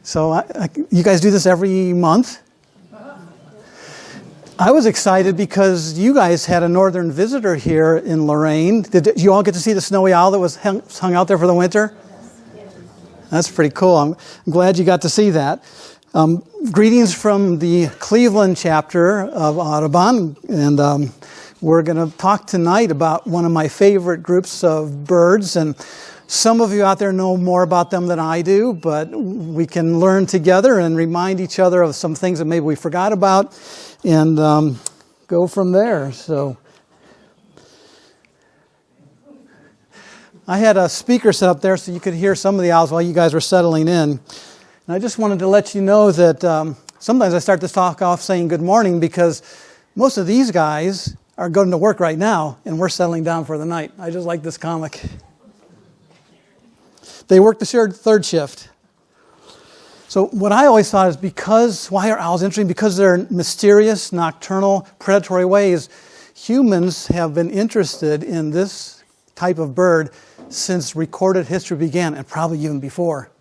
So you guys do this every month? I was excited because you guys had a northern visitor here in Lorraine. Did you all get to see the snowy owl that was hung out there for the winter? That's pretty cool. I'm glad you got to see that. Greetings from the Cleveland chapter of Audubon, and we're going to talk tonight about one of my favorite groups of birds, and some of you out there know more about them than I do, but we can learn together and remind each other of some things that maybe we forgot about, and go from there. So I had a speaker set up there so you could hear some of the owls while you guys were settling in. And I just wanted to let you know that sometimes I start this talk off saying good morning because most of these guys are going to work right now and we're settling down for the night. I just like this comic. They work the shared third shift. So what I always thought is why are owls interesting? Because they're mysterious, nocturnal, predatory ways. Humans have been interested in this type of bird since recorded history began, and probably even before.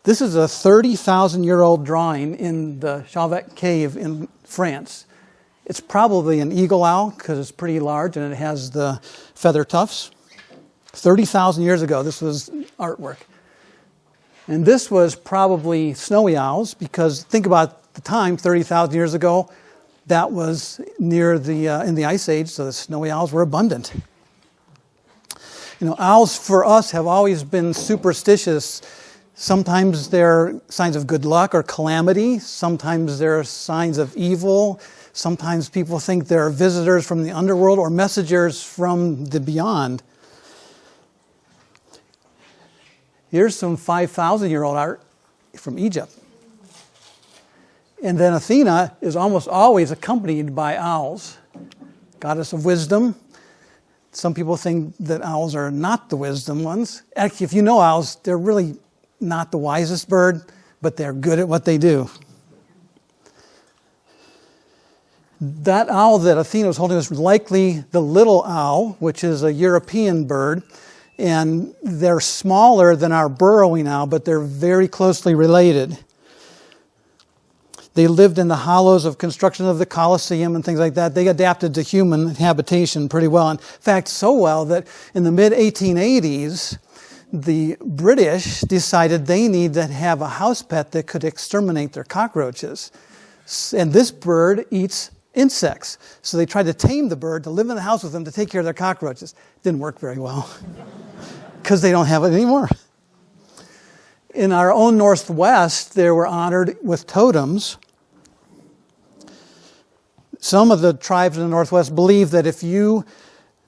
This is a 30,000-year-old drawing in the Chauvet Cave in France. It's probably an eagle owl because it's pretty large and it has the feather tufts. 30,000 years ago, this was artwork. And this was probably snowy owls because think about the time, 30,000 years ago, that was near in the Ice Age, so the snowy owls were abundant. You know, owls for us have always been superstitious. Sometimes they're signs of good luck or calamity. Sometimes they're signs of evil. Sometimes people think they're visitors from the underworld or messengers from the beyond. Here's some 5,000-year-old art from Egypt. And then Athena is almost always accompanied by owls, goddess of wisdom. Some people think that owls are not the wisdom ones. Actually, if you know owls, they're really not the wisest bird, but they're good at what they do. That owl that Athena was holding was likely the little owl, which is a European bird. And they're smaller than our burrowing owl, but they're very closely related. They lived in the hollows of construction of the Colosseum and things like that. They adapted to human habitation pretty well. In fact, so well that in the mid-1880s, the British decided they needed to have a house pet that could exterminate their cockroaches. And this bird eats insects. So they tried to tame the bird to live in the house with them to take care of their cockroaches. Didn't work very well because they don't have it anymore. In our own Northwest, they were honored with totems. Some of the tribes in the Northwest believed that if you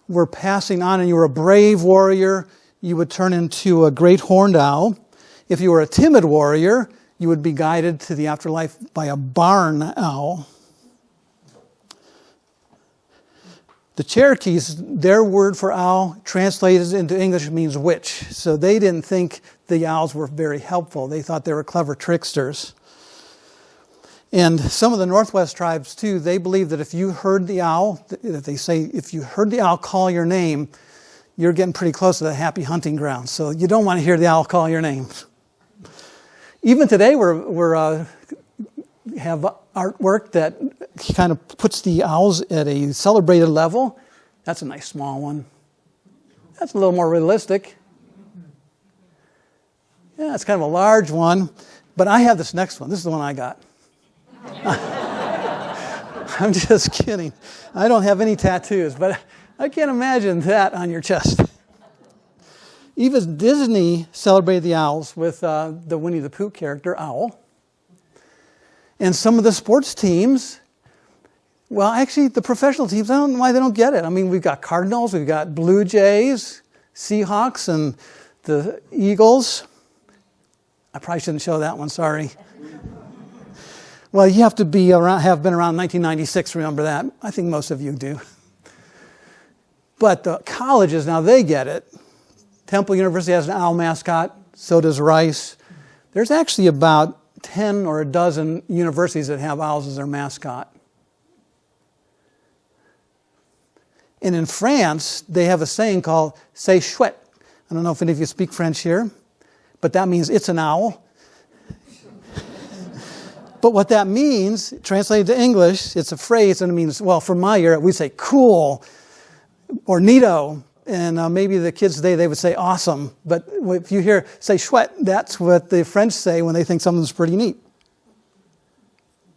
were passing on and you were a brave warrior, you would turn into a great horned owl. If you were a timid warrior, you would be guided to the afterlife by a barn owl. The Cherokees, their word for owl translated into English means witch. So they didn't think the owls were very helpful. They thought they were clever tricksters. And some of the Northwest tribes, too, they believe that if you heard the owl, they say if you heard the owl call your name, you're getting pretty close to the happy hunting ground. So you don't want to hear the owl call your name. Even today, we're have artwork that kind of puts the owls at a celebrated level. That's a nice small one. That's a little more realistic. Yeah, it's kind of a large one. But I have this next one. This is the one I got. I'm just kidding. I don't have any tattoos, but I can't imagine that on your chest. Even Disney celebrated the owls with the Winnie the Pooh character, Owl. And some of the sports teams, well, actually, the professional teams, I don't know why they don't get it. I mean, we've got Cardinals, we've got Blue Jays, Seahawks, and the Eagles. I probably shouldn't show that one, sorry. Well, you have to have been around 1996 to remember that. I think most of you do. But the colleges, now they get it. Temple University has an owl mascot, so does Rice. There's actually about 10 or a dozen universities that have owls as their mascot. And in France, they have a saying called "c'est chouette." I don't know if any of you speak French here, but that means it's an owl. But what that means, translated to English, it's a phrase and it means, well, from my era, we say cool or neato. And maybe the kids today, they would say awesome. But if you hear say chouette, that's what the French say when they think something's pretty neat.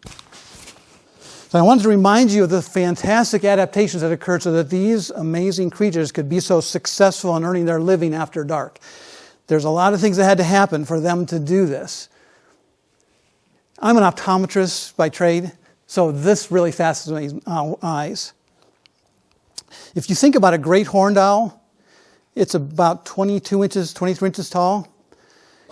So I wanted to remind you of the fantastic adaptations that occurred so that these amazing creatures could be so successful in earning their living after dark. There's a lot of things that had to happen for them to do this. I'm an optometrist by trade, so this really fascinates my eyes. If you think about a great horned owl, it's about 22 inches, 23 inches tall.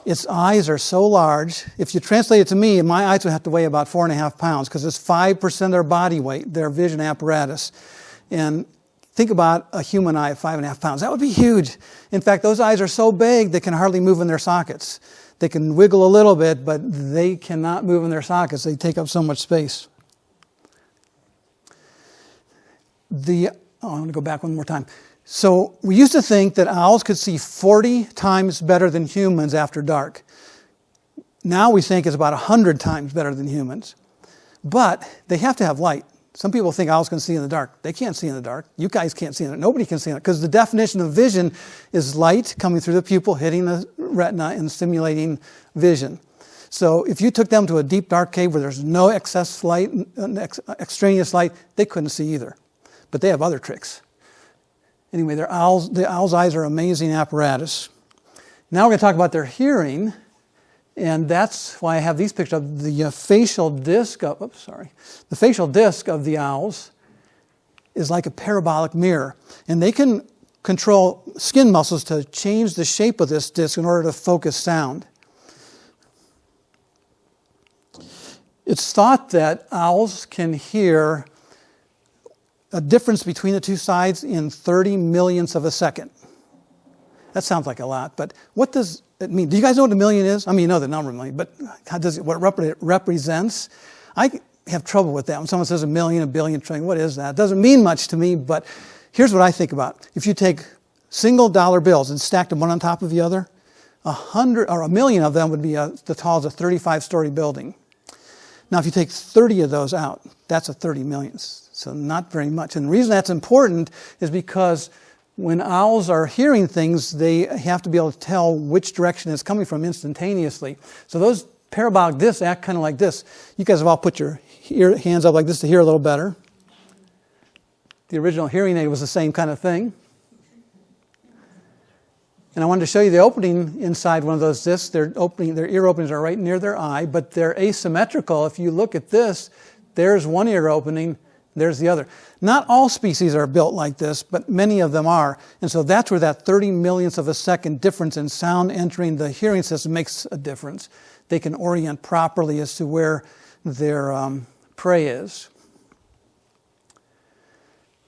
Its eyes are so large. If you translate it to me, my eyes would have to weigh about 4.5 pounds because it's 5% of their body weight, their vision apparatus. And think about a human eye of 5.5 pounds. That would be huge. In fact, those eyes are so big they can hardly move in their sockets. They can wiggle a little bit, but they cannot move in their sockets. They take up so much space. I want to go back one more time. So we used to think that owls could see 40 times better than humans after dark. Now we think it's about 100 times better than humans. But they have to have light. Some people think owls can see in the dark. They can't see in the dark. You guys can't see in the dark. Nobody can see in the dark. Because the definition of vision is light coming through the pupil, hitting the retina, and stimulating vision. So if you took them to a deep, dark cave where there's no excess light, extraneous light, they couldn't see either. But they have other tricks. Anyway, the owl's eyes are amazing apparatus. Now we're going to talk about their hearing, and that's why I have these pictures of the facial disc of, the facial disc of the owls is like a parabolic mirror, and they can control skin muscles to change the shape of this disc in order to focus sound. It's thought that owls can hear a difference between the two sides in 30 millionths of a second. That sounds like a lot, but what does it mean? Do you guys know what a million is? I mean, you know the number of million, but what it represents? I have trouble with that. When someone says a million, a billion, trillion, what is that? It doesn't mean much to me, but here's what I think about. If you take single dollar bills and stack them one on top of the other, 100 or a million of them would be the tall as a 35-story building. Now, if you take 30 of those out, that's a 30 millionths. So not very much. And the reason that's important is because when owls are hearing things, they have to be able to tell which direction it's coming from instantaneously. So those parabolic discs act kind of like this. You guys have all put your hands up like this to hear a little better. The original hearing aid was the same kind of thing. And I wanted to show you the opening inside one of those discs. Their ear openings are right near their eye, but they're asymmetrical. If you look at this, there's one ear opening, there's the other. Not all species are built like this, but many of them are. And so that's where that 30 millionths of a second difference in sound entering the hearing system makes a difference. They can orient properly as to where their prey is.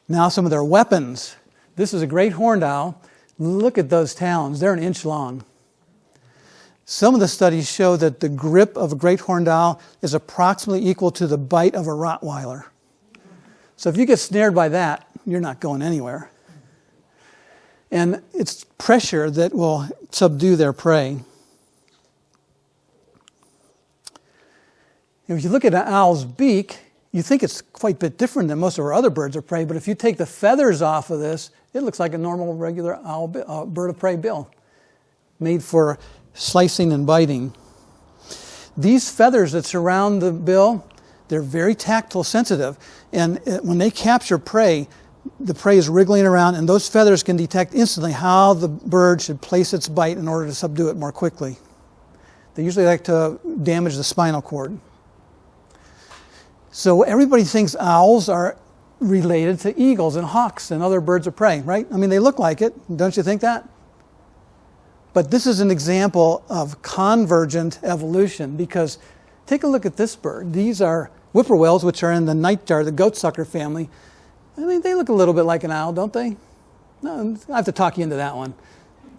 Now some of their weapons. This is a great horned owl. Look at those talons. They're an inch long. Some of the studies show that the grip of a great horned owl is approximately equal to the bite of a Rottweiler. So if you get snared by that, you're not going anywhere. And it's pressure that will subdue their prey. If you look at an owl's beak, you think it's quite a bit different than most of our other birds of prey, but if you take the feathers off of this, it looks like a normal, regular owl bird of prey bill, made for slicing and biting. These feathers that surround the bill, they're very tactile sensitive, and when they capture prey, the prey is wriggling around, and those feathers can detect instantly how the bird should place its bite in order to subdue it more quickly. They usually like to damage the spinal cord. So everybody thinks owls are related to eagles and hawks and other birds of prey, right? I mean, they look like it. Don't you think that? But this is an example of convergent evolution, because take a look at this bird. These are whippoorwills, which are in the nightjar, the goatsucker family. I mean, they look a little bit like an owl, don't they? No, I have to talk you into that one.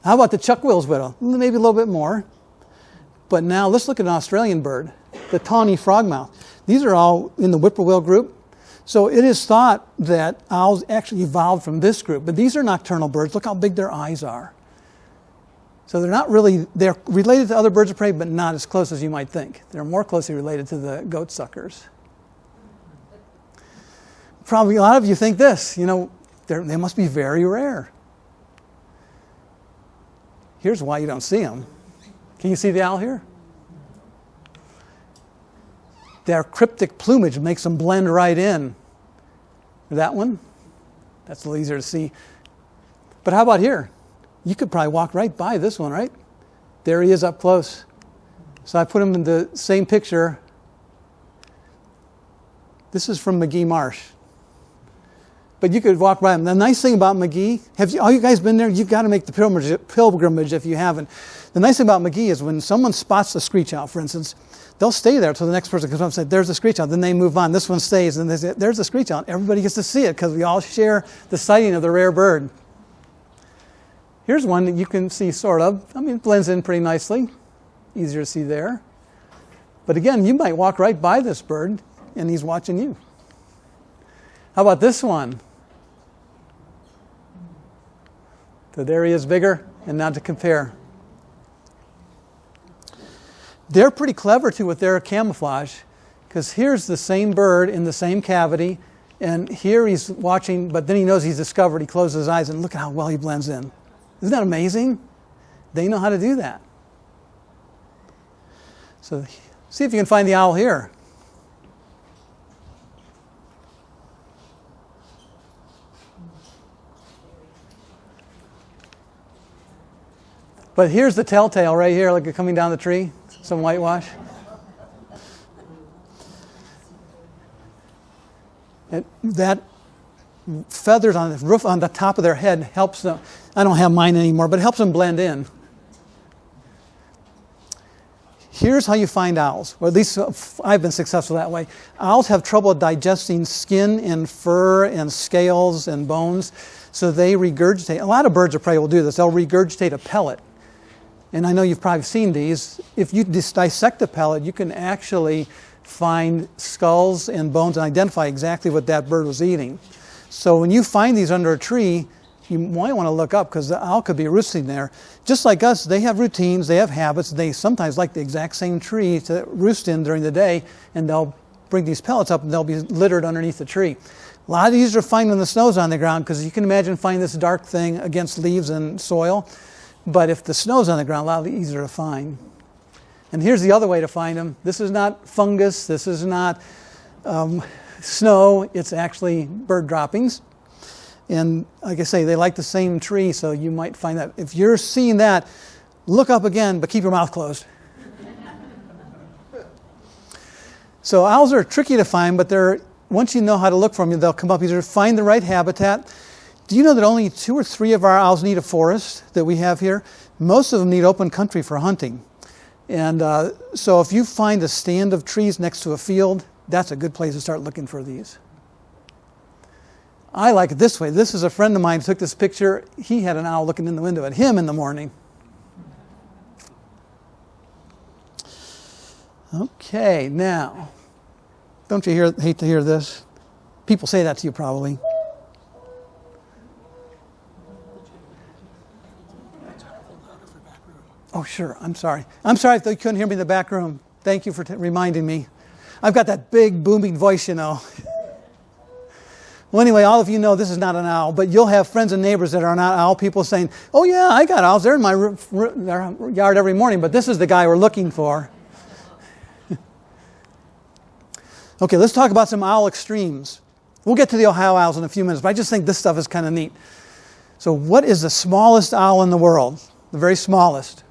How about the Chuck-Will's widow? Maybe a little bit more. But now let's look at an Australian bird, the tawny frogmouth. These are all in the whippoorwill group. So it is thought that owls actually evolved from this group. But these are nocturnal birds. Look how big their eyes are. So they're related to other birds of prey, but not as close as you might think. They're more closely related to the goat suckers. Probably a lot of you think this, they must be very rare. Here's why you don't see them. Can you see the owl here? Their cryptic plumage makes them blend right in. That one? That's a little easier to see. But how about here? You could probably walk right by this one, right? There he is up close. So I put him in the same picture. This is from McGee Marsh. But you could walk by him. The nice thing about McGee, all you guys been there? You've got to make the pilgrimage if you haven't. The nice thing about McGee is when someone spots the screech owl, for instance, they'll stay there until the next person comes up and says, there's a screech owl. Then they move on. This one stays. And they say, there's a screech owl. Everybody gets to see it because we all share the sighting of the rare bird. Here's one that you can see sort of. It blends in pretty nicely. Easier to see there. But again, you might walk right by this bird and he's watching you. How about this one? So there he is bigger, and now to compare. They're pretty clever too with their camouflage, because here's the same bird in the same cavity, and here he's watching, but then he knows he's discovered. He closes his eyes, and look at how well he blends in. Isn't that amazing? They know how to do that. So see if you can find the owl here. But here's the telltale right here, like coming down the tree, some whitewash. And that feathers on the roof on the top of their head helps them. I don't have mine anymore, but it helps them blend in. Here's how you find owls, or at least I've been successful that way. Owls have trouble digesting skin and fur and scales and bones, so they regurgitate. A lot of birds of prey will do this. They'll regurgitate a pellet. And I know you've probably seen these. If you dissect a pellet, you can actually find skulls and bones and identify exactly what that bird was eating. So when you find these under a tree, you might want to look up because the owl could be roosting there. Just like us, they have routines, they have habits. They sometimes like the exact same tree to roost in during the day, and they'll bring these pellets up and they'll be littered underneath the tree. A lot easier to find when the snow's on the ground because you can imagine finding this dark thing against leaves and soil. But if the snow's on the ground, a lot easier to find. And here's the other way to find them. This is not fungus. This is not snow. It's actually bird droppings. And like I say, they like the same tree, so you might find that. If you're seeing that, look up again, but keep your mouth closed. So owls are tricky to find, but once you know how to look for them, they'll come up easier. Find the right habitat. Do you know that only 2 or 3 of our owls need a forest that we have here? Most of them need open country for hunting. And so if you find a stand of trees next to a field, that's a good place to start looking for these. I like it this way. This is a friend of mine who took this picture. He had an owl looking in the window at him in the morning. Okay, now, don't you hate to hear this? People say that to you probably. Oh, sure. I'm sorry. I'm sorry if you couldn't hear me in the back room. Thank you for reminding me. I've got that big booming voice, Well, anyway, all of you know this is not an owl, but you'll have friends and neighbors that are not owl people saying, oh, yeah, I got owls. They're in my yard every morning, but this is the guy we're looking for. Okay, let's talk about some owl extremes. We'll get to the Ohio owls in a few minutes, but I just think this stuff is kind of neat. So what is the smallest owl in the world? The very smallest.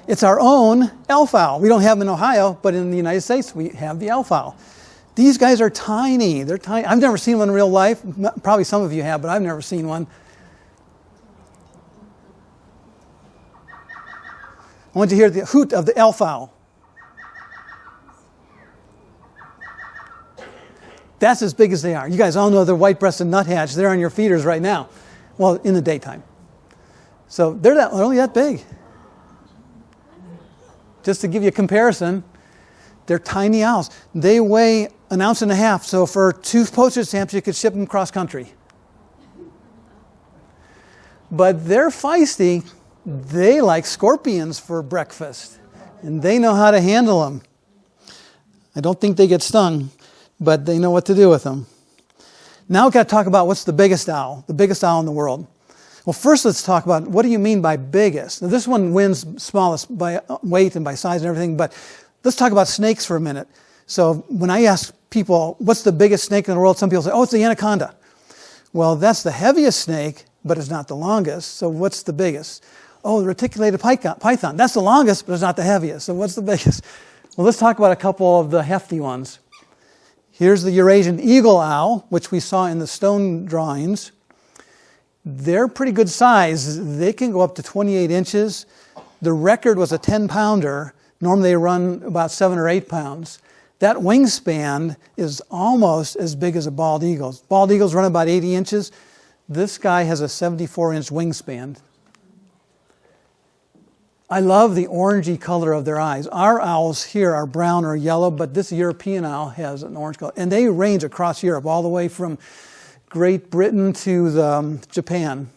It's our own elf owl. We don't have them in Ohio, but in the United States, we have the elf owl. These guys are tiny. They're tiny. I've never seen one in real life. Probably some of you have, but I've never seen one. I want you to hear the hoot of the elf owl. That's as big as they are. You guys all know they're white-breasted nuthatch. They're on your feeders right now. Well, in the daytime. So they're only that big. Just to give you a comparison, they're tiny owls. They weigh 1.5 ounces, so for 2 postage stamps, you could ship them cross-country. But they're feisty. They like scorpions for breakfast, and they know how to handle them. I don't think they get stung, but they know what to do with them. Now we've got to talk about what's the biggest owl in the world. Well, first let's talk about what do you mean by biggest. Now, this one wins smallest by weight and by size and everything, but let's talk about snakes for a minute. So when I ask people, what's the biggest snake in the world, some people say, oh, it's the anaconda. Well, that's the heaviest snake, but it's not the longest. So what's the biggest? Oh, the reticulated python. That's the longest, but it's not the heaviest. So what's the biggest? Well, let's talk about a couple of the hefty ones. Here's the Eurasian eagle owl, which we saw in the stone drawings. They're pretty good size. They can go up to 28 inches. The record was a 10-pounder. Normally they run about 7 or 8 pounds. That wingspan is almost as big as a bald eagle's. Bald eagles run about 80 inches. This guy has a 74-inch wingspan. I love the orangey color of their eyes. Our owls here are brown or yellow, but this European owl has an orange color. And they range across Europe, all the way from Great Britain to Japan.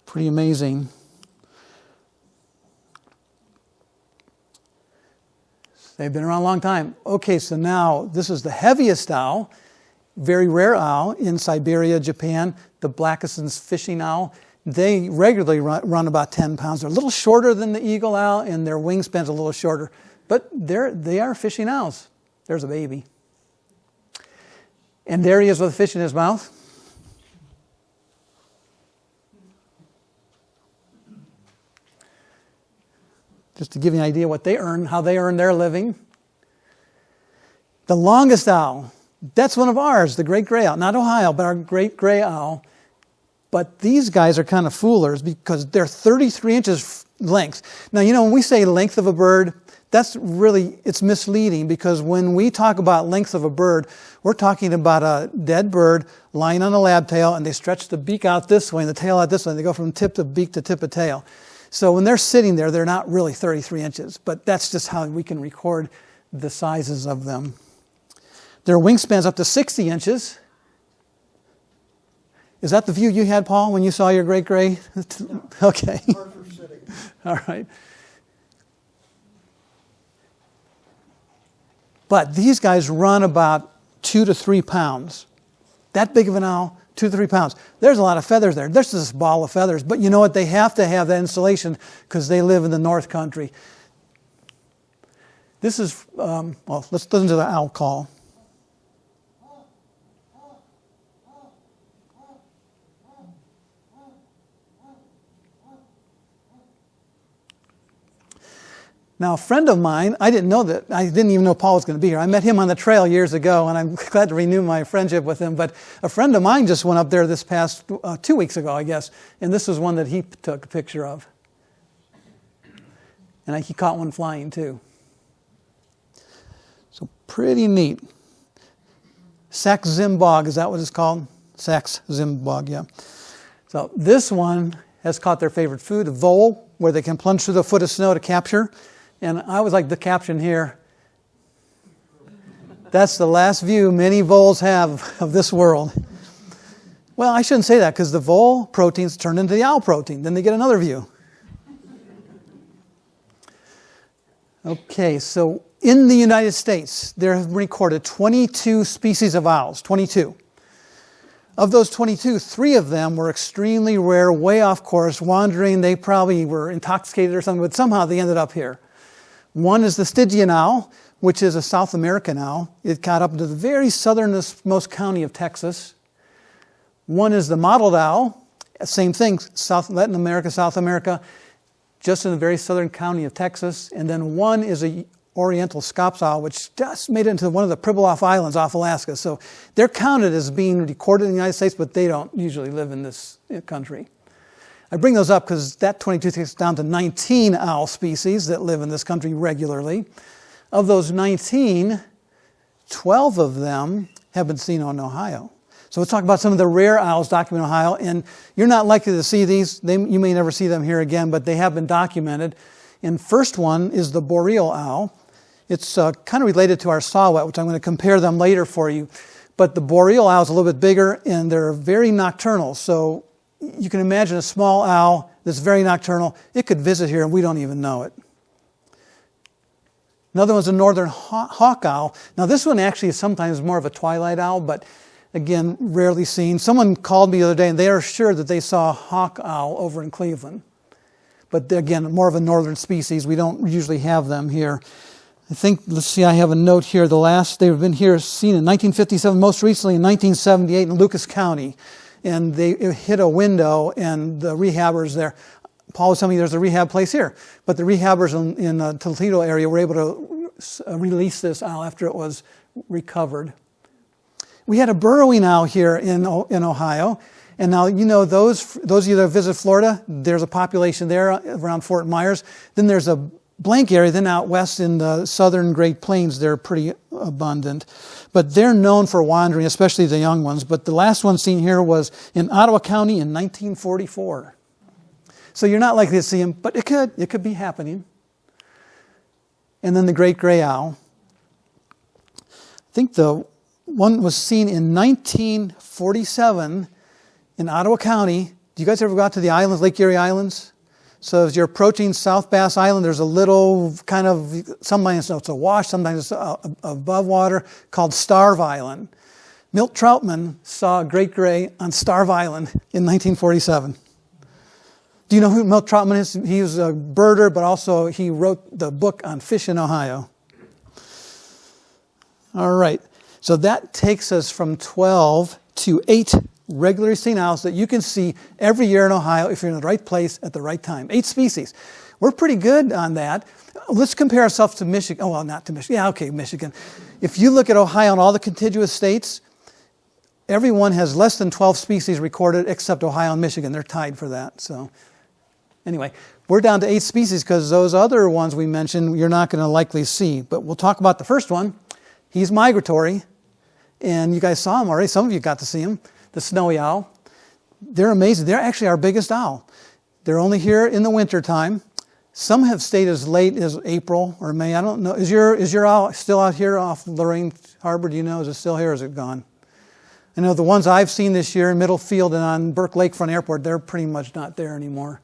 Pretty amazing. They've been around a long time. Okay, so now this is the heaviest owl, very rare owl in Siberia, Japan, the Blackison's fishing owl. They regularly run about 10 pounds. They're a little shorter than the eagle owl, and their wingspan's a little shorter. But they are fishing owls. There's a baby. And there he is with a fish in his mouth. Just to give you an idea what they earn, how they earn their living. The longest owl, that's one of ours, the great gray owl. Not Ohio, but our great gray owl. But these guys are kind of foolers because they're 33 inches length. Now, when we say length of a bird, it's misleading because when we talk about length of a bird, we're talking about a dead bird lying on a lab tail, and they stretch the beak out this way and the tail out this way, and they go from tip of beak to tip of tail. So when they're sitting there, they're not really 33 inches, but that's just how we can record the sizes of them. Their wingspan's up to 60 inches. Is that the view you had, Paul, when you saw your great gray? Okay. All right. But these guys run about 2 to 3 pounds. That big of an owl, 2 to 3 pounds. There's a lot of feathers there. There's this ball of feathers. But you know what? They have to have that insulation because they live in the North Country. This is, let's listen to the owl call. Now, a friend of mine, I didn't even know Paul was going to be here. I met him on the trail years ago, and I'm glad to renew my friendship with him. But a friend of mine just went up there this past 2 weeks ago, I guess, and this was one that he took a picture of. And he caught one flying, too. So pretty neat. Sax-Zimbog, is that what it's called? Sax-Zimbog, yeah. So this one has caught their favorite food, a vole, where they can plunge through the foot of snow to capture. And I always like the caption here. That's the last view many voles have of this world. Well, I shouldn't say that because the vole proteins turn into the owl protein. Then they get another view. Okay, so in the United States, there have been recorded 22 species of owls, 22. Of those 22, 3 of them were extremely rare, way off course, wandering. They probably were intoxicated or something, but somehow they ended up here. One is the Stygian owl, which is a South American owl. It got up into the very southernmost county of Texas. One is the mottled owl, same thing, Latin America, South America, just in the very southern county of Texas. And then one is a oriental scops owl, which just made it into one of the Pribilof Islands off Alaska. So they're counted as being recorded in the United States, but they don't usually live in this country. I bring those up because that 22 takes down to 19 owl species that live in this country regularly. Of those 19, 12 of them have been seen in Ohio. So let's talk about some of the rare owls documented in Ohio. And you're not likely to see these. You may never see them here again, but they have been documented. And first one is the boreal owl. It's kind of related to our saw-whet, which I'm going to compare them later for you. But the boreal owl is a little bit bigger, and they're very nocturnal. So you can imagine a small owl that's very nocturnal. It could visit here, and we don't even know it. Another one's a northern hawk owl. Now, this one actually is sometimes more of a twilight owl, but again, rarely seen. Someone called me the other day, and they are sure that they saw a hawk owl over in Cleveland. But again, more of a northern species. We don't usually have them here. I think, let's see, I have a note here. They've been here seen in 1957, most recently in 1978 in Lucas County. And it hit a window, and the rehabbers there, Paul was telling me there's a rehab place here. But the rehabbers in the Toledo area were able to release this owl after it was recovered. We had a burrowing owl here in Ohio. And now, you know, those of you that visit Florida, there's a population there around Fort Myers. Then there's a blank area. Then out west in the southern Great Plains, they're pretty abundant. But they're known for wandering, especially the young ones. But the last one seen here was in Ottawa County in 1944. So you're not likely to see them, but it could be happening. And then the great gray owl. I think the one was seen in 1947 in Ottawa County. Do you guys ever go out to the islands, Lake Erie Islands? So as you're approaching South Bass Island, there's a little kind of, sometimes it's a wash, sometimes it's above water, called Starve Island. Milt Troutman saw a great gray on Starve Island in 1947. Do you know who Milt Troutman is? He was a birder, but also he wrote the book on fish in Ohio. All right. So that takes us from 12 to 8 regularly seen owls that you can see every year in Ohio if you're in the right place at the right time. 8 species. We're pretty good on that. Let's compare ourselves to Michigan. Oh, well, not to Michigan. Yeah, okay, Michigan. If you look at Ohio and all the contiguous states, everyone has less than 12 species recorded except Ohio and Michigan. They're tied for that. So anyway, we're down to 8 species because those other ones we mentioned you're not going to likely see. But we'll talk about the first one. He's migratory, and you guys saw him already. Some of you got to see him. The snowy owl. They're amazing. They're actually our biggest owl. They're only here in the wintertime. Some have stayed as late as April or May. I don't know. Is your owl still out here off Lorraine Harbor? Do you know? Is it still here or is it gone? I know the ones I've seen this year in Middlefield and on Burke Lakefront Airport, they're pretty much not there anymore.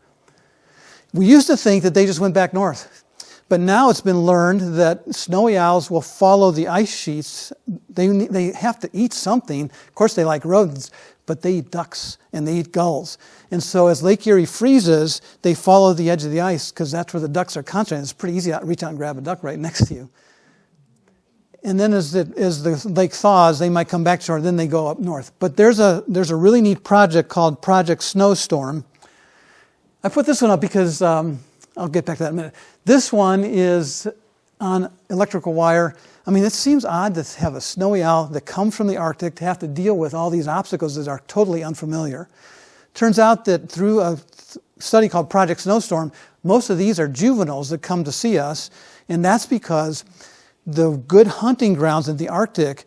We used to think that they just went back north. But now it's been learned that snowy owls will follow the ice sheets. They have to eat something. Of course, they like rodents, but they eat ducks and they eat gulls. And so as Lake Erie freezes, they follow the edge of the ice because that's where the ducks are concentrated. It's pretty easy to reach out and grab a duck right next to you. And then as the lake thaws, they might come back to shore, then they go up north. But there's a really neat project called Project Snowstorm. I put this one up because I'll get back to that in a minute. This one is on electrical wire. I mean, it seems odd to have a snowy owl that comes from the Arctic to have to deal with all these obstacles that are totally unfamiliar. Turns out that through a study called Project Snowstorm, most of these are juveniles that come to see us, and that's because the good hunting grounds in the Arctic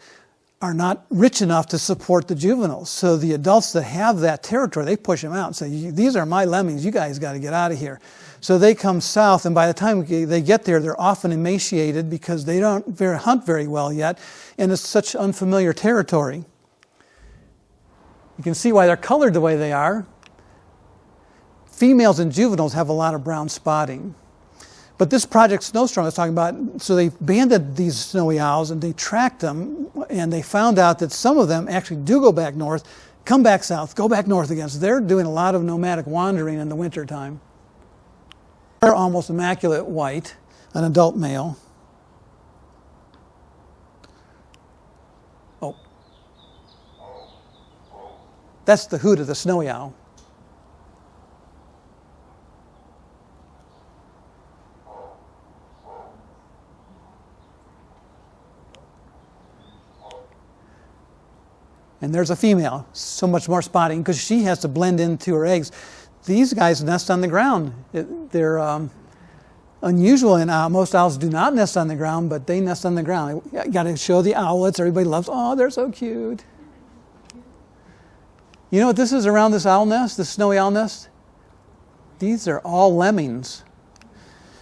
are not rich enough to support the juveniles. So the adults that have that territory, they push them out and say, these are my lemmings, you guys got to get out of here. So they come south, and by the time they get there, they're often emaciated because they don't hunt very well yet, and it's such unfamiliar territory. You can see why they're colored the way they are. Females and juveniles have a lot of brown spotting. But this Project Snowstorm I was talking about, so they banded these snowy owls and they tracked them, and they found out that some of them actually do go back north, come back south, go back north again. So they're doing a lot of nomadic wandering in the wintertime. They're almost immaculate white, an adult male. Oh. That's the hoot of the snowy owl. And there's a female, so much more spotting because she has to blend into her eggs. These guys nest on the ground. They're unusual, and most owls do not nest on the ground, but they nest on the ground. I got to show the owlets. Everybody loves, oh, they're so cute. You know what this is around this owl nest, this snowy owl nest? These are all lemmings.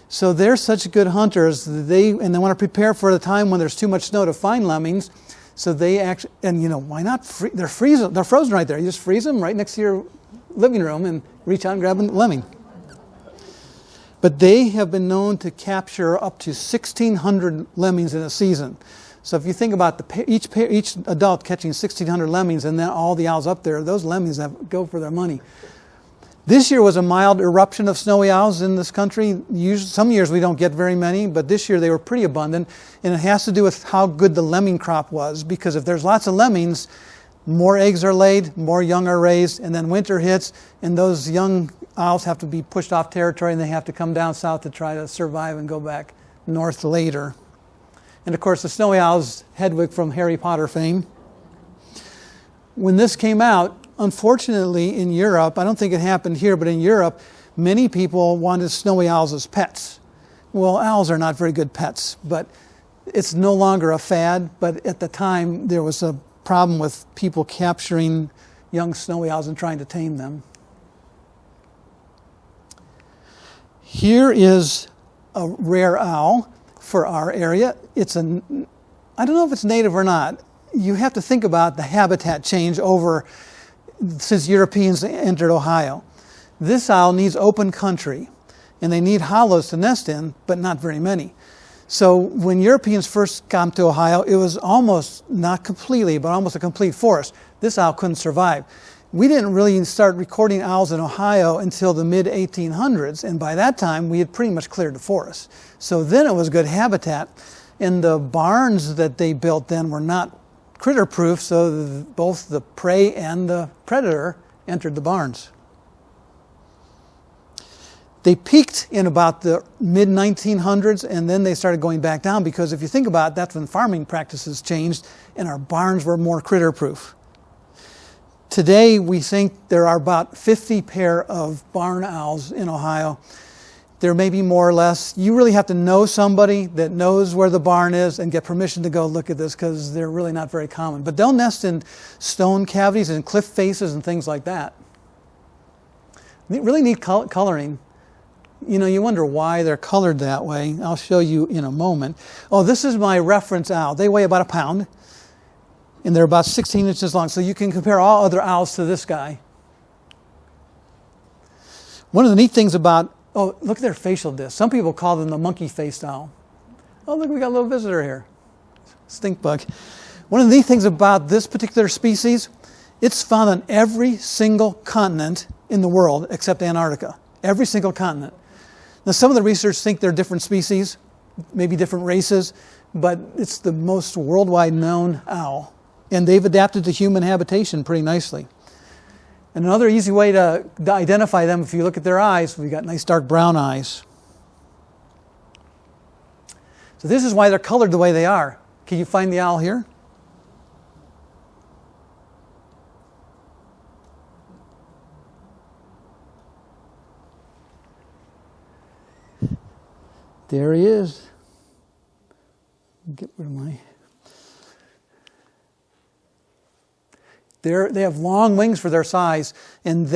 So they're such good hunters, and they want to prepare for the time when there's too much snow to find lemmings. So they actually, and why not? They're frozen right there. You just freeze them right next to your living room and reach out and grab a lemming. But they have been known to capture up to 1,600 lemmings in a season. So if you think about each adult catching 1,600 lemmings and then all the owls up there, those lemmings go for their money. This year was a mild eruption of snowy owls in this country. Some years we don't get very many, but this year they were pretty abundant. And it has to do with how good the lemming crop was, because if there's lots of lemmings, more eggs are laid, more young are raised, and then winter hits, and those young owls have to be pushed off territory, and they have to come down south to try to survive and go back north later. And of course, the snowy owl's Hedwig from Harry Potter fame. When this came out, unfortunately in Europe, I don't think it happened here, but in Europe, many people wanted snowy owls as pets. Well, owls are not very good pets, but it's no longer a fad. But at the time, there was a problem with people capturing young snowy owls and trying to tame them. Here is a rare owl for our area. I don't know if it's native or not. You have to think about the habitat change since Europeans entered Ohio. This owl needs open country, and they need hollows to nest in, but not very many. So when Europeans first came to Ohio, it was almost, not completely, but almost a complete forest. This owl couldn't survive. We didn't really start recording owls in Ohio until the mid-1800s, and by that time we had pretty much cleared the forest. So then it was good habitat, and the barns that they built then were not critter-proof, so both the prey and the predator entered the barns. They peaked in about the mid-1900s, and then they started going back down, because if you think about it, that's when farming practices changed and our barns were more critter-proof. Today, we think there are about 50 pair of barn owls in Ohio. There may be more or less. You really have to know somebody that knows where the barn is and get permission to go look at this, because they're really not very common. But they'll nest in stone cavities and cliff faces and things like that. Really neat coloring. You wonder why they're colored that way. I'll show you in a moment. Oh, this is my reference owl. They weigh about a pound, and they're about 16 inches long. So you can compare all other owls to this guy. One of the neat things about, look at their facial discs. Some people call them the monkey-faced owl. Oh, look, we got a little visitor here. Stink bug. One of the neat things about this particular species, it's found on every single continent in the world except Antarctica. Every single continent. Now, some of the researchers think they're different species, maybe different races, but it's the most worldwide known owl. And they've adapted to human habitation pretty nicely. And another easy way to identify them, if you look at their eyes, we've got nice dark brown eyes. So this is why they're colored the way they are. Can you find the owl here? There he is. Get rid of my... They have long wings for their size, and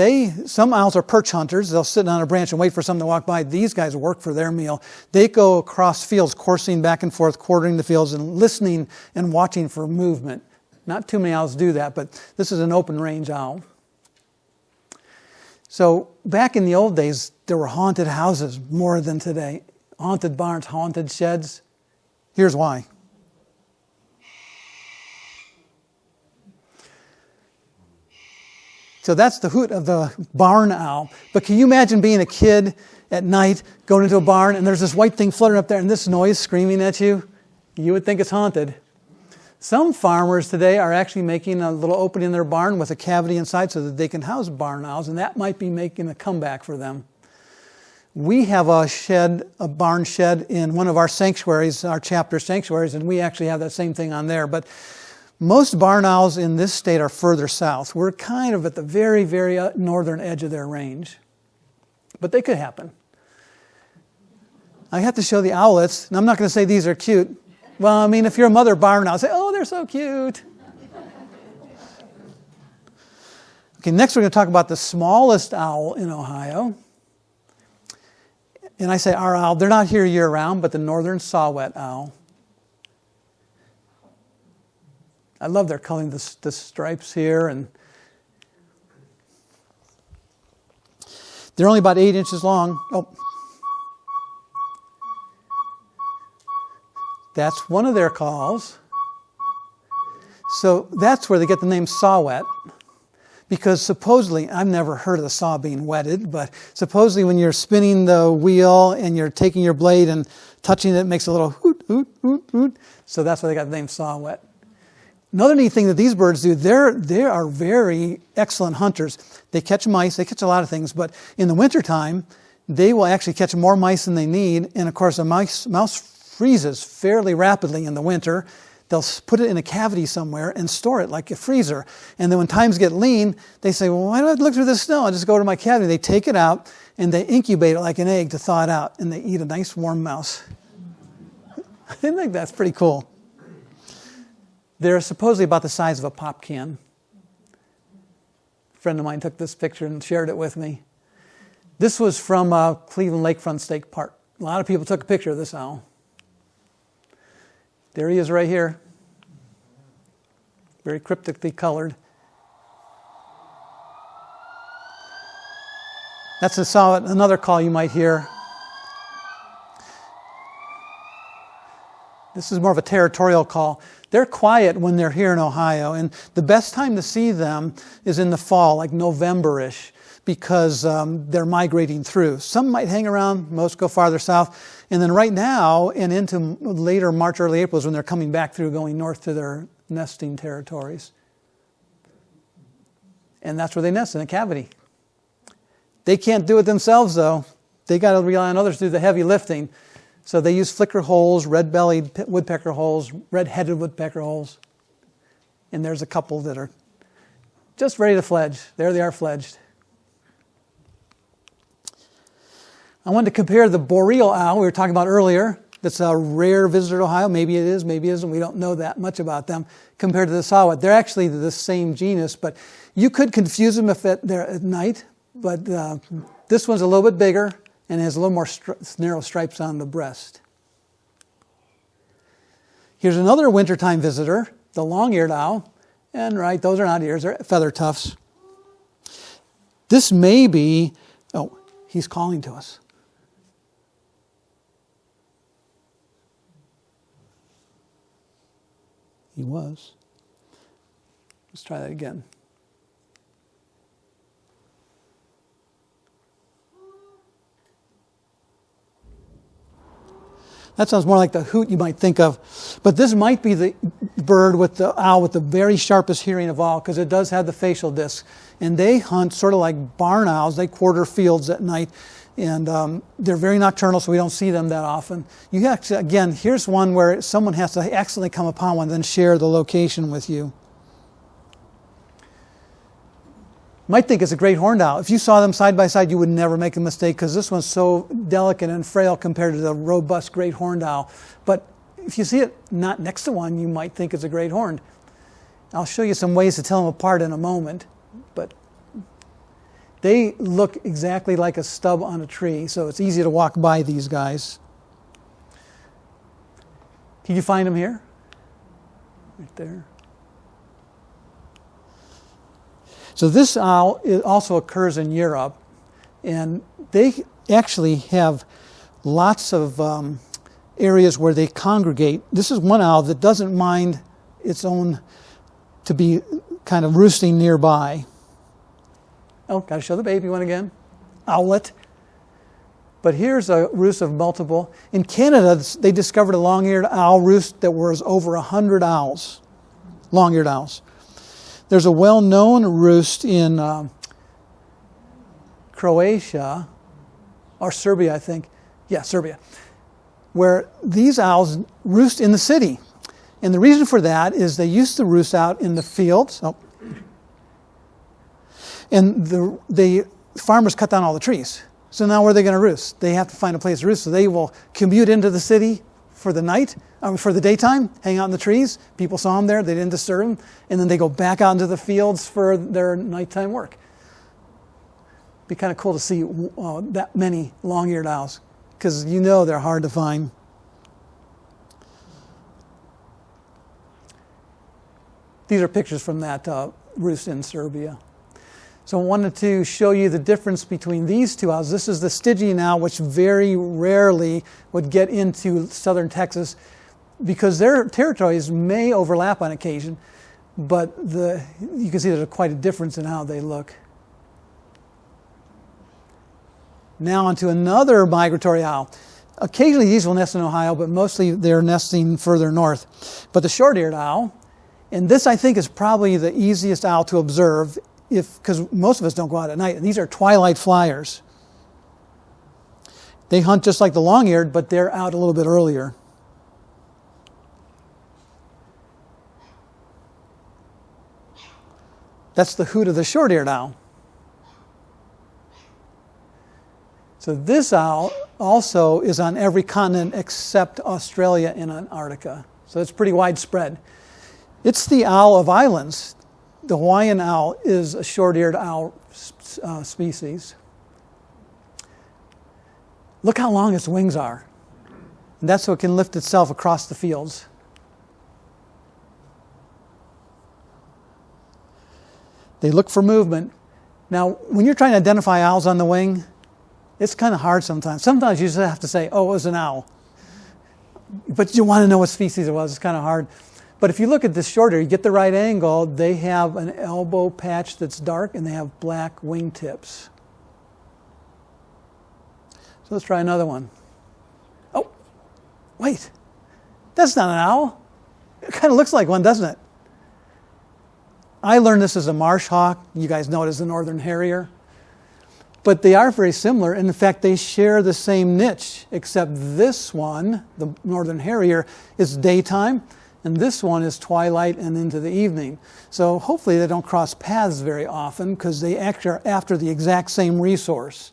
some owls are perch hunters. They'll sit on a branch and wait for something to walk by. These guys work for their meal. They go across fields, coursing back and forth, quartering the fields, and listening and watching for movement. Not too many owls do that, but this is an open range owl. So back in the old days, there were haunted houses more than today. Haunted barns, haunted sheds. Here's why. So that's the hoot of the barn owl. But can you imagine being a kid at night, going into a barn, and there's this white thing fluttering up there, and this noise screaming at you? You would think it's haunted. Some farmers today are actually making a little opening in their barn with a cavity inside so that they can house barn owls, and that might be making a comeback for them. We have a barn shed in one of our sanctuaries, our chapter sanctuaries, and we actually have that same thing on there. But most barn owls in this state are further south. We're kind of at the very, very northern edge of their range. But they could happen. I have to show the owlets, and I'm not going to say these are cute. Well, I mean, if you're a mother barn owl, say, oh, they're so cute. Okay, next we're going to talk about the smallest owl in Ohio. And I say our owl, they're not here year-round, but the northern saw-whet owl. I love their coloring, the stripes here. And they're only about 8 inches long. Oh. That's one of their calls. So that's where they get the name saw-whet. Because supposedly, I've never heard of the saw being wetted, but supposedly when you're spinning the wheel and you're taking your blade and touching it, it makes a little hoot, hoot, hoot, hoot. So that's why they got the name saw-whet. Another neat thing that these birds do, they are very excellent hunters. They catch mice, they catch a lot of things, but in the wintertime, they will actually catch more mice than they need. And of course, a mouse freezes fairly rapidly in the winter. They'll put it in a cavity somewhere and store it like a freezer. And then when times get lean, they say, well, why do I look through this snow? I'll just go to my cavity. They take it out and they incubate it like an egg to thaw it out. And they eat a nice warm mouse. I think that's pretty cool. They're supposedly about the size of a pop can. A friend of mine took this picture and shared it with me. This was from Cleveland Lakefront State Park. A lot of people took a picture of this owl. There he is right here. Very cryptically colored. That's another call you might hear. This is more of a territorial call. They're quiet when they're here in Ohio, and the best time to see them is in the fall, like November-ish, because they're migrating through. Some might hang around, most go farther south, and then right now and into later March, early April is when they're coming back through, going north to their nesting territories. And that's where they nest, in a cavity. They can't do it themselves, though. They got to rely on others to do the heavy lifting. So they use flicker holes, red-bellied woodpecker holes, red-headed woodpecker holes. And there's a couple that are just ready to fledge. There they are fledged. I wanted to compare the boreal owl we were talking about earlier. That's a rare visitor to Ohio. Maybe it is, maybe it isn't. We don't know that much about them compared to the saw-whet. They're actually the same genus, but you could confuse them if they're at night. But this one's a little bit bigger and has a little more narrow stripes on the breast. Here's another wintertime visitor, the long-eared owl. And right, those are not ears, they're feather tufts. This may be, oh, he's calling to us. He was. Let's try that again. That sounds more like the hoot you might think of. But this might be the bird with the owl with the very sharpest hearing of all, because it does have the facial disc. And they hunt sort of like barn owls. They quarter fields at night. And they're very nocturnal, so we don't see them that often. You have to, again, here's one where someone has to accidentally come upon one and then share the location with you. Might think it's a great horned owl. If you saw them side by side, you would never make a mistake, because this one's so delicate and frail compared to the robust great horned owl. But if you see it not next to one, you might think it's a great horned. I'll show you some ways to tell them apart in a moment. But they look exactly like a stub on a tree, so it's easy to walk by these guys. Can you find them here? Right there. So this owl also occurs in Europe, and they actually have lots of areas where they congregate. This is one owl that doesn't mind its own to be kind of roosting nearby. Oh, got to show the baby one again. Owlet. But here's a roost of multiple. In Canada, they discovered a long-eared owl roost that was over 100 owls, long-eared owls. There's a well-known roost in Croatia, or Serbia, I think. Yeah, Serbia, where these owls roost in the city. And the reason for that is they used to roost out in the fields. Oh. And the farmers cut down all the trees. So now where are they going to roost? They have to find a place to roost. So they will commute into the city for the night, for the daytime, hang out in the trees. People saw them there, they didn't disturb them. And then they go back out into the fields for their nighttime work. Be kind of cool to see that many long-eared owls, because you know they're hard to find. These are pictures from that roost in Serbia. So I wanted to show you the difference between these two owls. This is the Stygian owl, which very rarely would get into southern Texas because their territories may overlap on occasion, but you can see there's quite a difference in how they look. Now onto another migratory owl. Occasionally these will nest in Ohio, but mostly they're nesting further north. But the short-eared owl, and this I think is probably the easiest owl to observe because most of us don't go out at night. And these are twilight flyers. They hunt just like the long-eared, but they're out a little bit earlier. That's the hoot of the short-eared owl. So this owl also is on every continent except Australia and Antarctica. So it's pretty widespread. It's the owl of islands. The Hawaiian owl is a short-eared owl species. Look how long its wings are. And that's so it can lift itself across the fields. They look for movement. Now, when you're trying to identify owls on the wing, it's kind of hard sometimes. Sometimes you just have to say, oh, it was an owl. But you want to know what species it was. It's kind of hard. But if you look at this short-eared, you get the right angle, they have an elbow patch that's dark and they have black wingtips. So let's try another one. Oh, wait. That's not an owl. It kind of looks like one, doesn't it? I learned this as a marsh hawk. You guys know it as the northern harrier. But they are very similar. In fact, they share the same niche, except this one, the northern harrier, is daytime, and this one is twilight and into the evening. So hopefully they don't cross paths very often because they actually are after the exact same resource.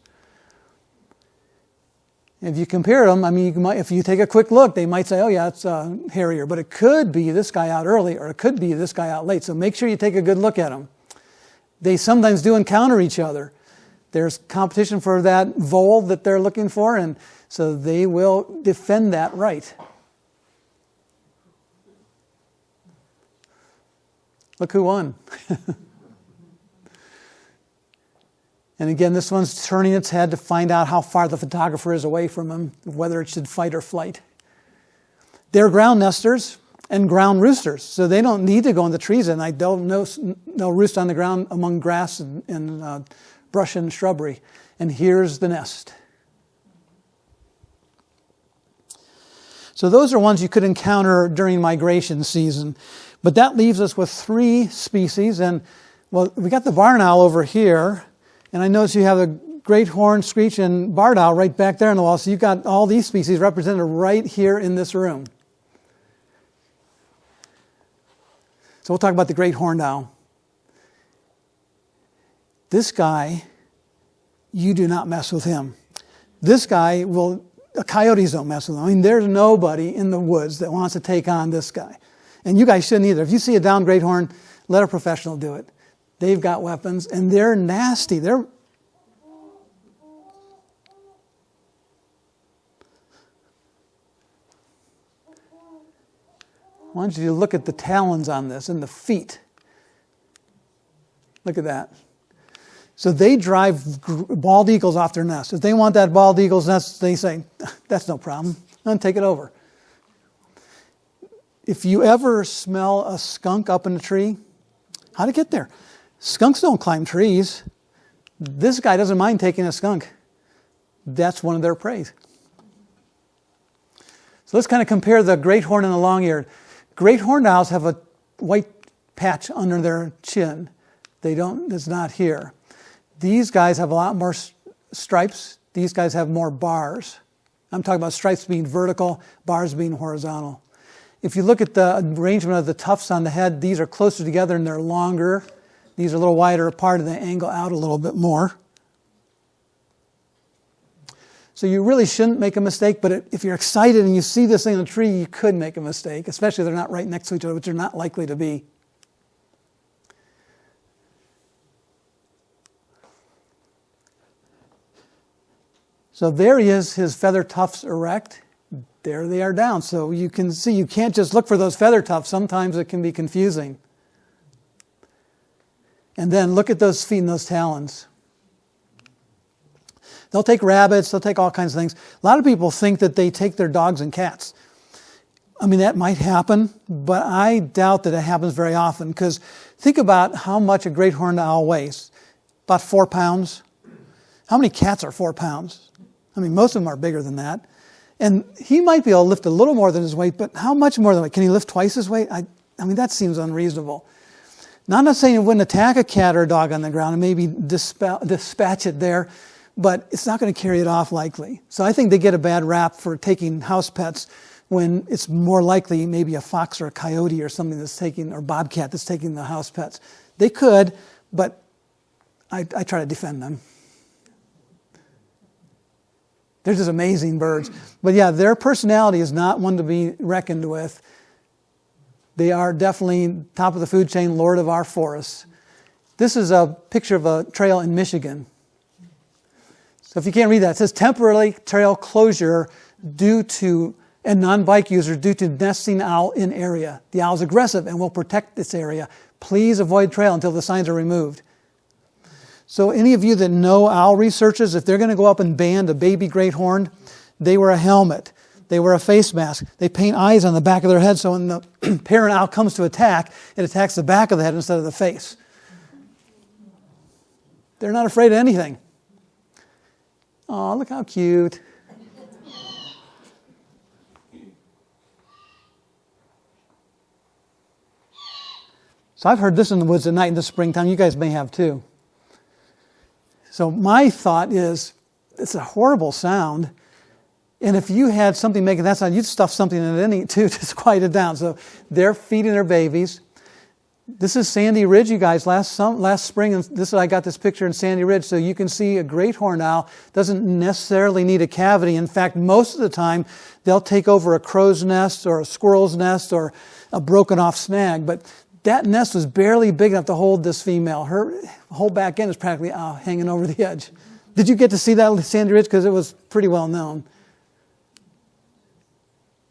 If you compare them, I mean, if you take a quick look, they might say, oh yeah, it's a harrier, but it could be this guy out early or it could be this guy out late. So make sure you take a good look at them. They sometimes do encounter each other. There's competition for that vole that they're looking for, and so they will defend that right. Look who won. And again, this one's turning its head to find out how far the photographer is away from him, whether it should fight or flight. They're ground nesters and ground roosters, so they don't need to go in the trees at night. They'll roost on the ground among grass and brush and shrubbery. And here's the nest. So those are ones you could encounter during migration season. But that leaves us with 3 species. And, well, we got the barn owl over here. And I notice you have a great horned screech and barred owl right back there on the wall. So you've got all these species represented right here in this room. So we'll talk about the great horned owl. This guy, you do not mess with him. This guy coyotes don't mess with him. I mean, there's nobody in the woods that wants to take on this guy. And you guys shouldn't either. If you see a downed great horn, let a professional do it. They've got weapons, and they're nasty. I want you to look at the talons on this and the feet. Look at that. So they drive bald eagles off their nest. If they want that bald eagle's nest, they say, that's no problem. Then take it over. If you ever smell a skunk up in a tree, how'd it get there? Skunks don't climb trees. This guy doesn't mind taking a skunk. That's one of their prey. So let's kind of compare the great horn and the long-eared. Great horned owls have a white patch under their chin. It's not here. These guys have a lot more stripes. These guys have more bars. I'm talking about stripes being vertical, bars being horizontal. If you look at the arrangement of the tufts on the head, these are closer together and they're longer. These are a little wider apart and they angle out a little bit more. So you really shouldn't make a mistake, but if you're excited and you see this thing in a tree, you could make a mistake, especially if they're not right next to each other, which they're not likely to be. So there he is, his feather tufts erect. There they are down. So you can see, you can't just look for those feather tufts. Sometimes it can be confusing. And then look at those feet and those talons. They'll take rabbits, they'll take all kinds of things. A lot of people think that they take their dogs and cats. I mean, that might happen, but I doubt that it happens very often, because think about how much a great horned owl weighs. About 4 pounds. How many cats are 4 pounds? I mean, most of them are bigger than that. And he might be able to lift a little more than his weight, but how much more than weight? Can he lift twice his weight? I mean, that seems unreasonable. Now, I'm not saying it wouldn't attack a cat or a dog on the ground and maybe dispatch it there, but it's not going to carry it off likely. So I think they get a bad rap for taking house pets when it's more likely maybe a fox or a coyote or something that's taking, or bobcat that's taking the house pets. They could, but I try to defend them. They're just amazing birds. But yeah, their personality is not one to be reckoned with. They are definitely top of the food chain, lord of our forests. This is a picture of a trail in Michigan. So if you can't read that, it says temporary trail closure due to, and non-bike users due to nesting owl in area. The owl is aggressive and will protect this area. Please avoid trail until the signs are removed. So any of you that know owl researchers, if they're going to go up and band a baby great horned, they wear a helmet. They wear a face mask. They paint eyes on the back of their head so when the parent owl comes to attack, it attacks the back of the head instead of the face. They're not afraid of anything. Oh, look how cute. So I've heard this in the woods at night in the springtime. You guys may have too. So my thought is, it's a horrible sound. And if you had something making that sound, you'd stuff something in it too to quiet it down. So they're feeding their babies. This is Sandy Ridge, you guys, last spring. And I got this picture in Sandy Ridge. So you can see a great horned owl doesn't necessarily need a cavity. In fact, most of the time, they'll take over a crow's nest or a squirrel's nest or a broken off snag. But that nest was barely big enough to hold this female. Her whole back end is practically hanging over the edge. Did you get to see that Sandy Ridge? Because it was pretty well known.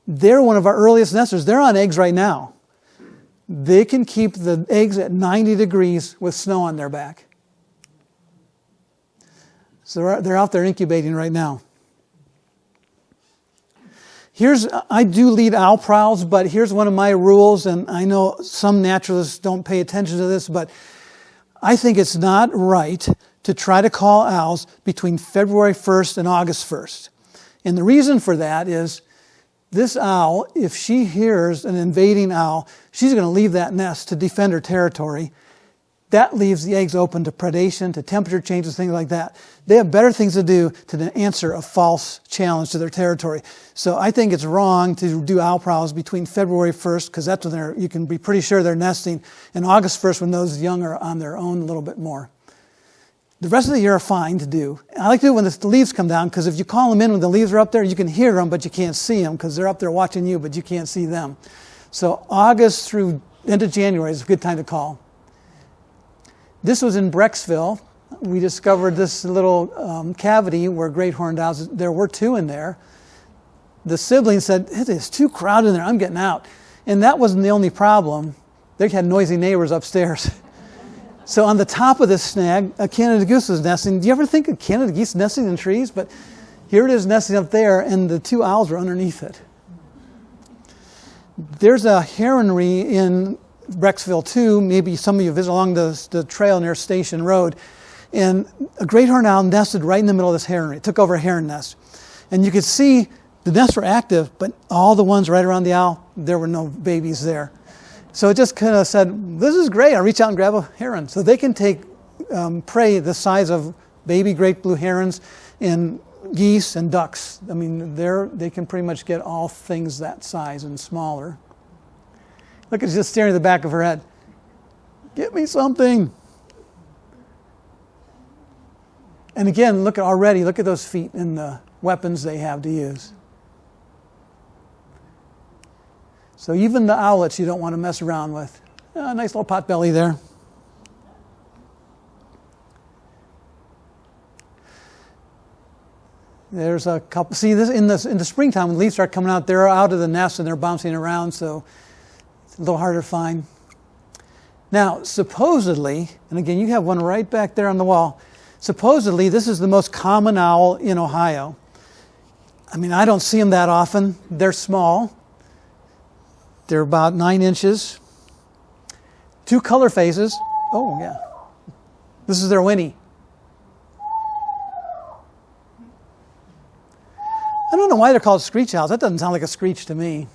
They're one of our earliest nesters. They're on eggs right now. They can keep the eggs at 90 degrees with snow on their back. So they're out there incubating right now. I do lead owl prowls, but here's one of my rules, and I know some naturalists don't pay attention to this, but I think it's not right to try to call owls between February 1st and August 1st. And the reason for that is this owl, if she hears an invading owl, she's going to leave that nest to defend her territory. That leaves the eggs open to predation, to temperature changes, things like that. They have better things to do to answer a false challenge to their territory. So I think it's wrong to do owl prowls between February 1st, because that's when you can be pretty sure they're nesting, and August 1st when those young are on their own a little bit more. The rest of the year are fine to do. I like to do it when the leaves come down, because if you call them in when the leaves are up there, you can hear them, but you can't see them, because they're up there watching you, but you can't see them. So August through end of January is a good time to call. This was in Brecksville. We discovered this little cavity where great horned owls, there were 2 in there. The siblings said, it's too crowded in there, I'm getting out. And that wasn't the only problem. They had noisy neighbors upstairs. So on the top of this snag, a Canada goose was nesting. Do you ever think of Canada geese nesting in trees? But here it is nesting up there, and the 2 owls were underneath it. There's a heronry in Brecksville too. Maybe some of you visit along the trail near Station Road. And a great horned owl nested right in the middle of this heronry. It took over a heron nest. And you could see the nests were active, but all the ones right around the owl, there were no babies there. So it just kind of said, this is great. I'll reach out and grab a heron. So they can take prey the size of baby great blue herons and geese and ducks. I mean, they can pretty much get all things that size and smaller. Look, it's just staring at the back of her head. Get me something. And again, look at those feet and the weapons they have to use. So even the owlets you don't want to mess around with. Nice little pot belly there. There's a couple. See, this in the springtime when the leaves start coming out, they're out of the nest and they're bouncing around, so it's a little harder to find. Now, supposedly, and again, you have one right back there on the wall, supposedly this is the most common owl in Ohio. I mean, I don't see them that often. They're small. They're about 9 inches. 2 color faces. Oh, yeah. This is their whinny. I don't know why they're called screech owls. That doesn't sound like a screech to me.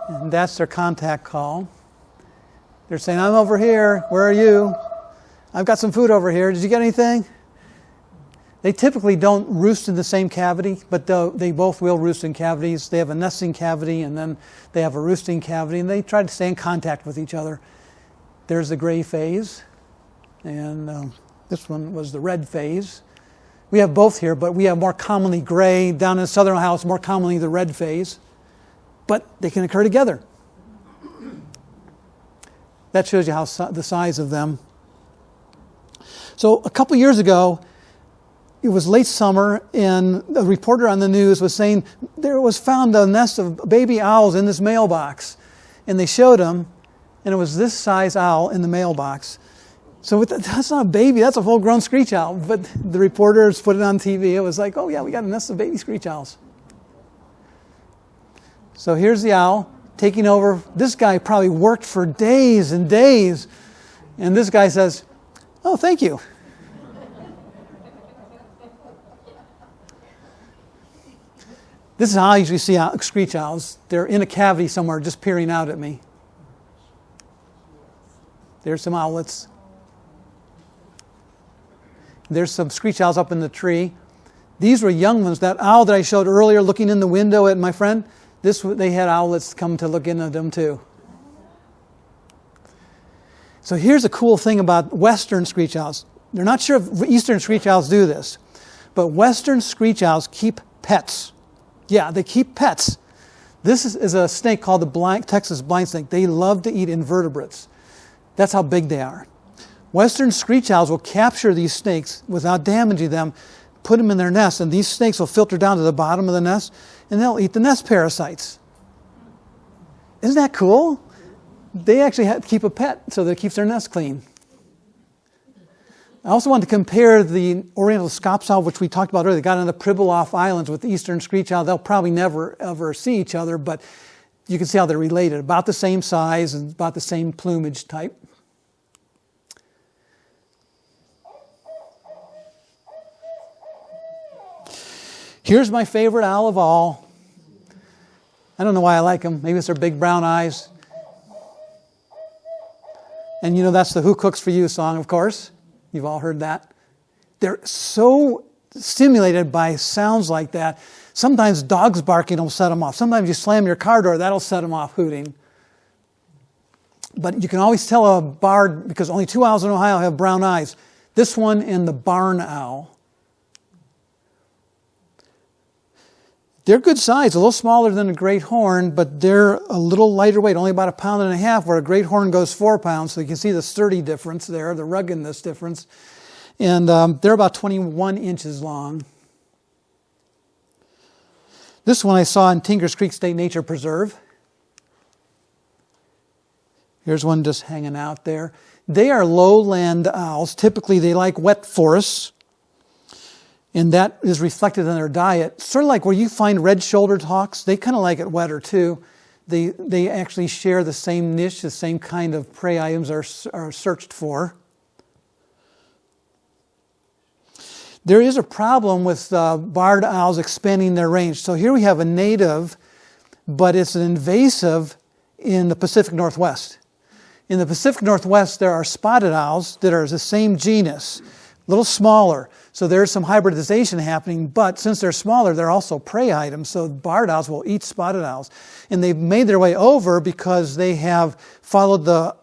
And that's their contact call. They're saying, I'm over here. Where are you? I've got some food over here. Did you get anything? They typically don't roost in the same cavity, but they both will roost in cavities. They have a nesting cavity, and then they have a roosting cavity, and they try to stay in contact with each other. There's the gray phase, and this one was the red phase. We have both here, but we have more commonly gray. Down in southern Ohio, it's more commonly the red phase. But they can occur together. That shows you how the size of them. So a couple years ago, it was late summer, and a reporter on the news was saying there was found a nest of baby owls in this mailbox. And they showed them, and it was this size owl in the mailbox. So that's not a baby, that's a full-grown screech owl. But the reporters put it on TV. It was like, oh yeah, we got a nest of baby screech owls. So here's the owl taking over. This guy probably worked for days and days. And this guy says, oh, thank you. This is how I usually see screech owls. They're in a cavity somewhere just peering out at me. There's some owlets. There's some screech owls up in the tree. These were young ones. That owl that I showed earlier looking in the window at my friend, they had owlets come to look into them too. So here's a cool thing about western screech owls. They're not sure if eastern screech owls do this, but western screech owls keep pets. Yeah, they keep pets. This is a snake called the Texas blind snake. They love to eat invertebrates. That's how big they are. Western screech owls will capture these snakes without damaging them, put them in their nest, and these snakes will filter down to the bottom of the nest, and they'll eat the nest parasites. Isn't that cool? They actually have to keep a pet so that it keeps their nest clean. I also want to compare the Oriental scops owl, which we talked about earlier. They got on the Pribilof Islands with the eastern screech owl. They'll probably never, ever see each other, but you can see how they're related. About the same size and about the same plumage type. Here's my favorite owl of all. I don't know why I like them. Maybe it's their big brown eyes. And you know that's the Who Cooks For You song, of course. You've all heard that. They're so stimulated by sounds like that. Sometimes dogs barking will set them off. Sometimes you slam your car door, that'll set them off hooting. But you can always tell a barred, because only 2 owls in Ohio have brown eyes. This one and the barn owl. They're good size, a little smaller than a great horn, but they're a little lighter weight, only about 1.5 pounds, where a great horn goes 4 pounds. So you can see the sturdy difference there, the ruggedness difference. And they're about 21 inches long. This one I saw in Tinkers Creek State Nature Preserve. Here's one just hanging out there. They are lowland owls. Typically they like wet forests. And that is reflected in their diet. Sort of like where you find red-shouldered hawks, they kind of like it wetter too. They actually share the same niche, the same kind of prey items are searched for. There is a problem with barred owls expanding their range. So here we have a native, but it's an invasive in the Pacific Northwest. In the Pacific Northwest, there are spotted owls that are the same genus, a little smaller. So there's some hybridization happening, but since they're smaller, they're also prey items. So barred owls will eat spotted owls. And they've made their way over because they have followed the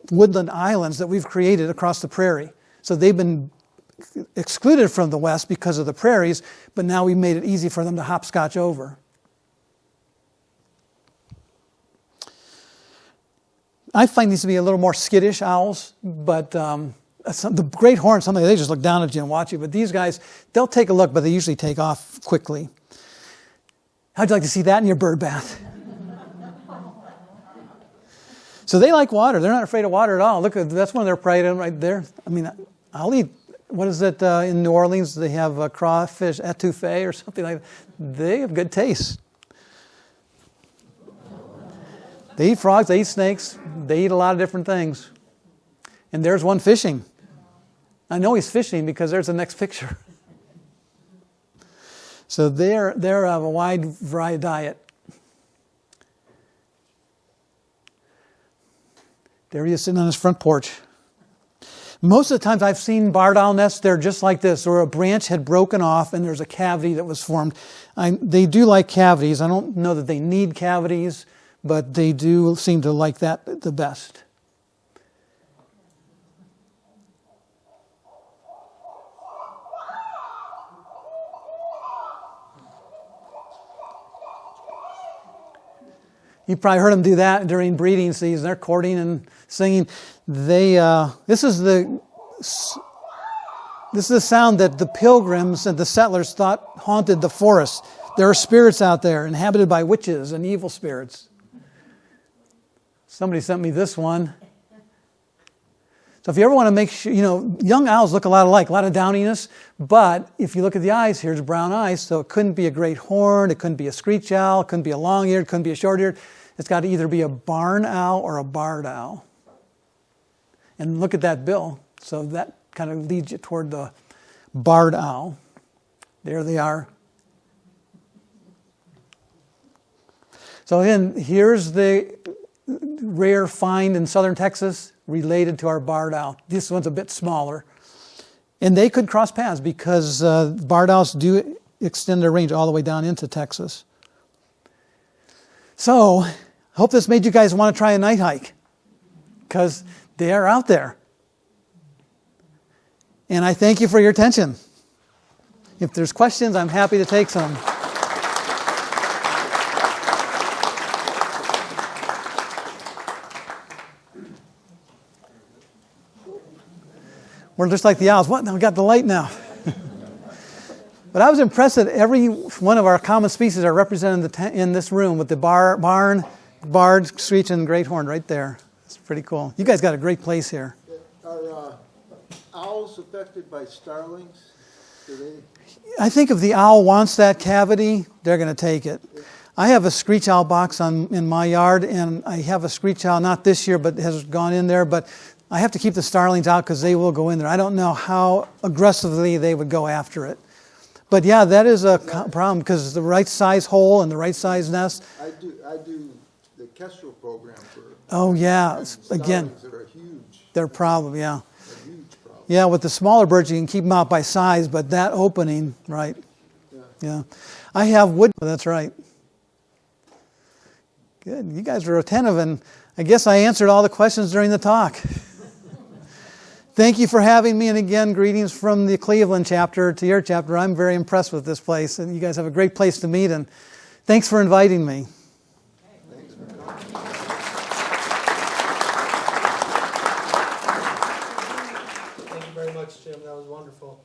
woodland islands that we've created across the prairie. So they've been excluded from the West because of the prairies, but now we've made it easy for them to hopscotch over. I find these to be a little more skittish owls, but the great horn, something they just look down at you and watch you. But these guys, they'll take a look, but they usually take off quickly. How'd you like to see that in your bird bath? So they like water. They're not afraid of water at all. Look, that's one of their prey right there. I mean, I'll eat, what is it, in New Orleans, they have crawfish, etouffee or something like that. They have good taste. They eat frogs, they eat snakes, they eat a lot of different things. And there's one fishing. I know he's fishing because there's the next picture. So they're of a wide variety diet. There he is sitting on his front porch. Most of the times I've seen barred owl nests, they're just like this, or a branch had broken off and there's a cavity that was formed. They do like cavities. I don't know that they need cavities, but they do seem to like that the best. You probably heard them do that during breeding season. They're courting and singing. This is the sound that the pilgrims and the settlers thought haunted the forest. There are spirits out there inhabited by witches and evil spirits. Somebody sent me this one. So if you ever want to make sure, young owls look a lot alike, a lot of downiness, but if you look at the eyes, here's brown eyes, so it couldn't be a great horn, it couldn't be a screech owl, it couldn't be a long-eared, it couldn't be a short-eared. It's got to either be a barn owl or a barred owl. And look at that bill. So that kind of leads you toward the barred owl. There they are. So again, here's the rare find in southern Texas related to our barred owl. This one's a bit smaller. And they could cross paths because barred owls do extend their range all the way down into Texas. So, I hope this made you guys want to try a night hike because they are out there. And I thank you for your attention. If there's questions, I'm happy to take some. We're just like the owls. What? Now we got the light now. But I was impressed that every one of our common species are represented in this room with the barn, barred, screech, and great horn right there. It's pretty cool. You guys got a great place here. Are owls affected by starlings? I think if the owl wants that cavity, they're going to take it. I have a screech owl box in my yard, and I have a screech owl, not this year, but has gone in there. But I have to keep the starlings out because they will go in there. I don't know how aggressively they would go after it. But yeah, that is a problem because the right size hole and the right size nest. I do the Kestrel program for. Oh yeah, again, that are huge. They're a problem. Yeah. A huge problem. Yeah, with the smaller birds you can keep them out by size, but that opening, right? Yeah. I have wood. That's right. Good. You guys were attentive, and I guess I answered all the questions during the talk. Thank you for having me, and again, greetings from the Cleveland chapter to your chapter. I'm very impressed with this place, and you guys have a great place to meet, and thanks for inviting me. Thank you very much, Jim. That was wonderful.